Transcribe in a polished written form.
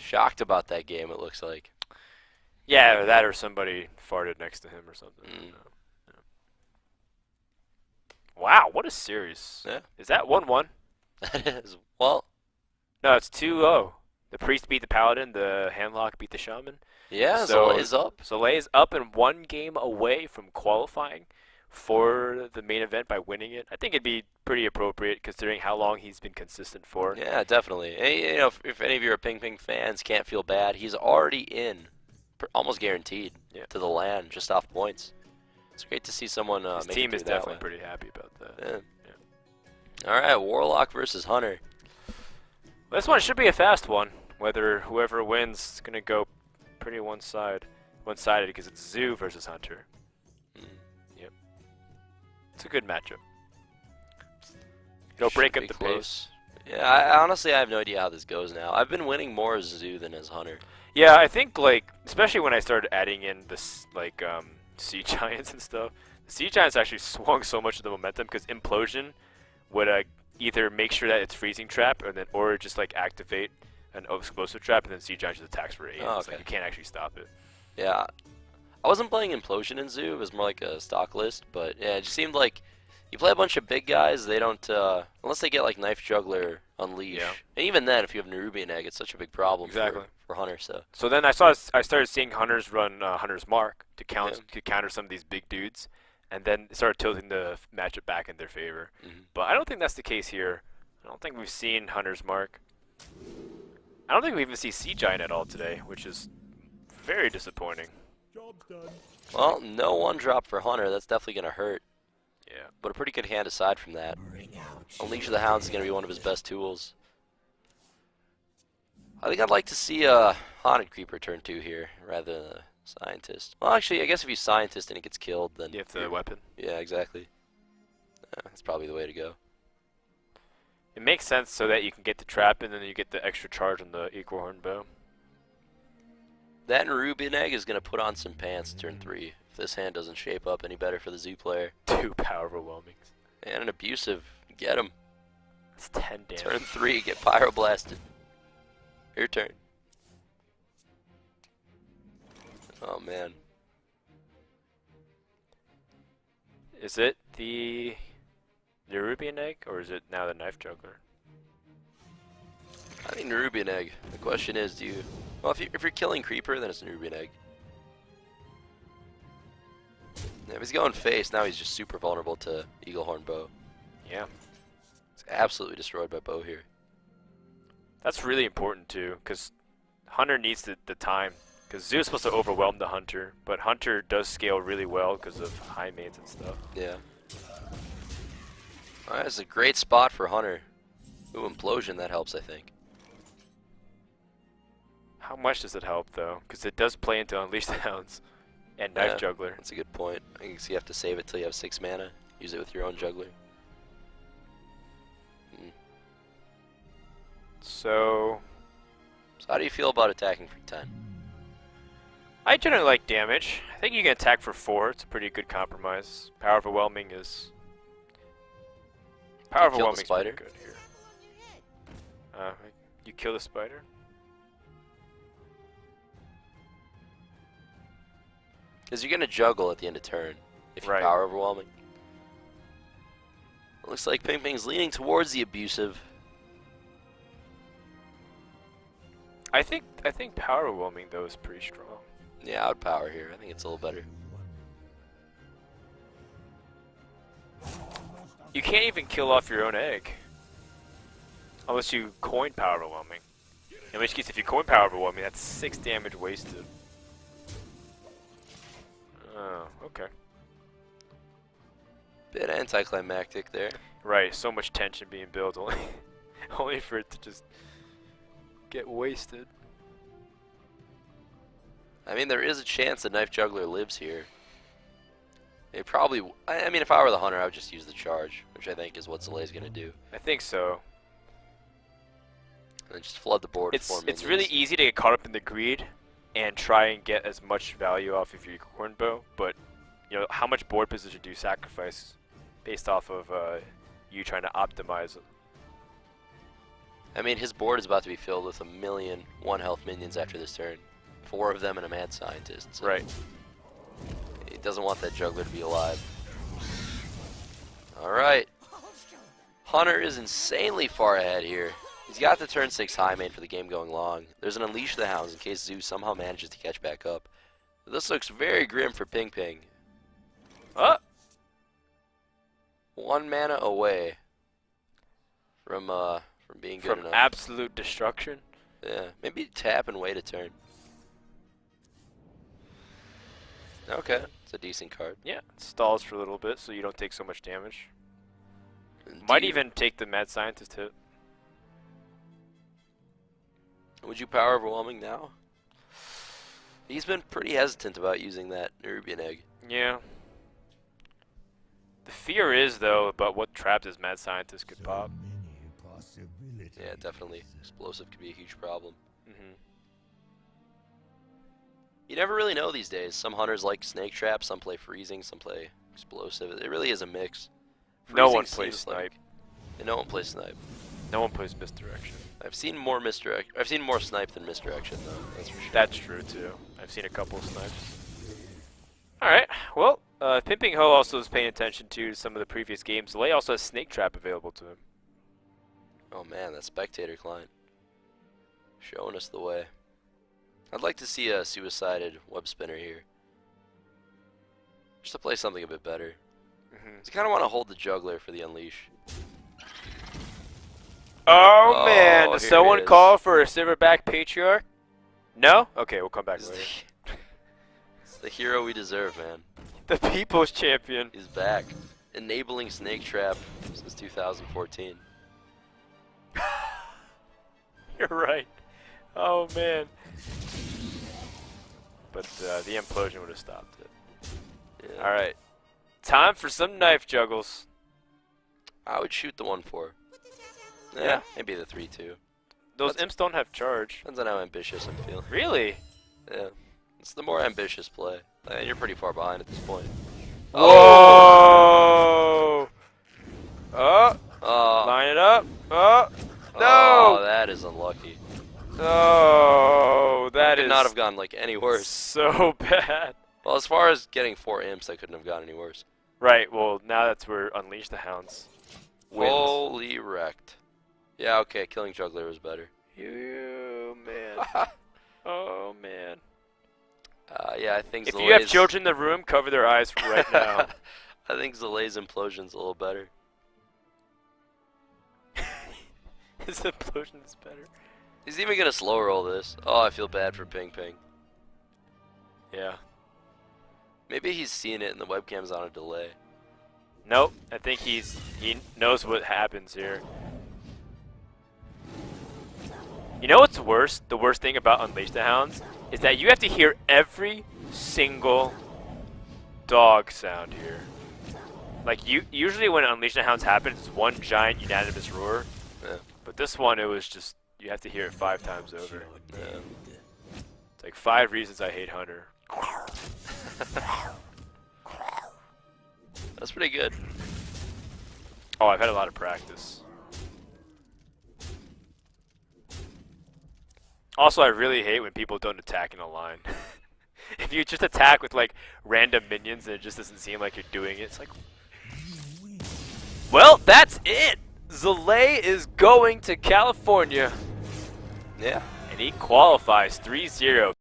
Shocked about that game, it looks like. Yeah, or that or somebody farted next to him or something. I don't Mm. know. Wow, what a series. Yeah, Is that 1-1? that is. Well, No, it's 2-0. The priest beat the paladin, the handlock beat the shaman. yeah, So Zalae's up. Soleil is up and one game away from qualifying for the main event by winning it. I think it'd be pretty appropriate considering how long he's been consistent for. Yeah, definitely. Hey, if any of you are Ping Ping fans, can't feel bad. He's already in, almost guaranteed, Yeah. to the land just off points. It's great to see someone His make team it is through that definitely way. pretty happy about that. Yeah. All right, Warlock versus Hunter. This one should be a fast one. Whether whoever wins is gonna go pretty one-sided because it's Zoo versus Hunter. Mm. It's a good matchup. It'll break Should up be the close. pace. Yeah, I honestly have no idea how this goes now. I've been winning more as Zoo than as Hunter. Yeah, I think like especially when I started adding in this like sea giants and stuff. The sea giants actually swung so much of the momentum because implosion would either make sure that it's freezing trap or just like activate an explosive trap and then sea giant just attacks for 8. Oh, It's like okay. you can't actually stop it. Yeah, I wasn't playing Implosion in Zoo. It was more like a stock list, but yeah, it just seemed like you play a bunch of big guys. They don't unless they get like Knife Juggler, Unleash, Yeah. and even then, if you have Nerubian Egg, it's such a big problem Exactly. for Hunter. So So then I started seeing hunters run Hunter's Mark to counter some of these big dudes, and then it started tilting the matchup back in their favor. mhm. But I don't think that's the case here. I don't think we've seen Hunter's Mark. I don't think we even see Sea Giant at all today, which is very disappointing. Well, no one drop for Hunter. That's definitely gonna hurt, Yeah. but a pretty good hand aside from that. Unleash of the Hounds is gonna be one of his best tools. I think I'd like to see a Haunted Creeper turn 2 here rather than a Scientist. Well, actually, I guess if he's Scientist and he gets killed, then You have the weapon. yeah, exactly. That's probably the way to go. It makes sense so that you can get the trap and then you get the extra charge on the equal horn bow. That Nerubian Egg is going to put on some pants turn 3 if this hand doesn't shape up any better for the Zoo player. 2 power overwhelmings. And an Abusive. Get him. It's 10 damage. Turn 3, get Pyroblasted. Your turn. Oh, man. Is it the Nerubian Egg or is it now the Knife Juggler? I think Nerubian Egg. The question is, do you... Well, if you're killing Creeper, then it's Nerubian Egg. Yeah, if he's going face, now he's just super vulnerable to Eaglehorn Bow. Yeah. It's absolutely destroyed by Bow here. That's really important too, because Hunter needs the time. Because Zoo is supposed to overwhelm the Hunter, but Hunter does scale really well because of high mains and stuff. Yeah. Alright, it's a great spot for Hunter. Ooh, Implosion, that helps, I think. How much does it help though? Because it does play into Unleash the Hounds and Knife Yeah. Juggler. That's a good point. I guess you have to save it till you have 6 mana. Use it with your own juggler. So So how do you feel about attacking for 10? I generally like damage. I think you can attack for 4. It's a pretty good compromise. Power overwhelming is kill the overwhelming is pretty spider? good here. You kill the spider? Because you're going to juggle at the end of turn if you Right. power overwhelming. It looks like Ping Ping's leaning towards the Abusive. I think power overwhelming though is pretty strong. Yeah, I would power here. I think it's a little better. You can't even kill off your own egg. Unless you coin power overwhelming. In which case if you coin power overwhelming, that's 6 damage wasted. Oh, okay. Bit anticlimactic there. Right, so much tension being built only only for it to just get wasted. I mean, there is a chance the Knife Juggler lives here. It probably... I mean, if I were the Hunter, I would just use the charge, which I think is what Zalae's going to do. I think so. And then just flood the board with 4 It's minions. really easy to get caught up in the greed and try and get as much value off of your corn bow, but you know how much board position do you sacrifice based off of you trying to optimize I mean, his board is about to be filled with 1,000,000 1-health minions after this turn. 4 of them and a mad scientist. So Right. he doesn't want that juggler to be alive. Alright. Hunter is insanely far ahead here. He's got the turn 6 high main for the game going long. There's an Unleash the Hounds in case Zoo somehow manages to catch back up. This looks very grim for Ping Ping. 1 mana away from being good From enough. absolute destruction. Yeah, maybe tap and wait a turn. Okay, it's a decent card. Yeah, it stalls for a little bit so you don't take so much damage. And Might do you- even take the Mad Scientist hit. Would you power overwhelming now? He's been pretty hesitant about using that Nerubian egg. Yeah. The fear is, though, about what traps his Mad Scientist could pop. Yeah, definitely. Explosive could be a huge problem. Hmm. You never really know these days. Some hunters like Snake Trap, some play Freezing, some play Explosive. It really is a mix. No Freezing one plays seems like- Snipe. Yeah, no one plays Snipe. No one plays Misdirection. I've seen more misdirect. I've seen more Snipe than Misdirection, though. That's for sure. That's true, too. I've seen a couple of snipes. Alright, well, PinpingHo also is paying attention to some of the previous games. Zalae also has Snake Trap available to him. Oh man, that spectator client. Showing us the way. I'd like to see a suicided web spinner here. Just to play something a bit better. Hmm. I kind of want to hold the juggler for the unleash. Oh, Oh, man, here does someone it is. call for a Silverback Patriarch? No? Okay, we'll come back He's later. it's the hero we deserve, man. The People's Champion. He's back. Enabling Snake Trap since 2014. You're right. Oh, man. But the implosion would have stopped it. Yeah. Alright. Time for some knife juggles. I would shoot the 1-4. Yeah. Maybe the 3-2. Those That's- imps don't have charge. Depends on how ambitious I'm feeling. Really? Yeah. It's the more ambitious play. You're pretty far behind at this point. Whoa! Oh, Oh, line it up. Oh, oh, no! that is unlucky. Oh, that Could is not have gone like any worse. so bad. Well, as far as getting 4 imps, I couldn't have gone any worse. Right, well, now that's where Unleash the Hounds wins. Holy wrecked. Yeah, okay, killing juggler was better. You, man. Oh, man. Yeah, I think If you have Zalae's- children in the room, cover their eyes right now. I think Zalae's implosion's a little better. His implosion is better. He's even gonna slow roll this. Oh, I feel bad for Ping Ping. Yeah. Maybe he's seeing it and the webcam's on a delay. Nope, I think he knows what happens here. You know what's worse? The worst thing about Unleash the Hounds is that you have to hear every single dog sound here. Like usually when Unleash the Hounds happens, it's one giant unanimous roar. Yeah. But this one, it was just you have to hear it 5 times over. Yeah. It's like 5 reasons I hate Hunter. That's pretty good. Oh, I've had a lot of practice. Also, I really hate when people don't attack in a line. If you just attack with like random minions and it just doesn't seem like you're doing it, it's like... Well, that's it! Zalae is going to California. Yeah. And he qualifies 3-0.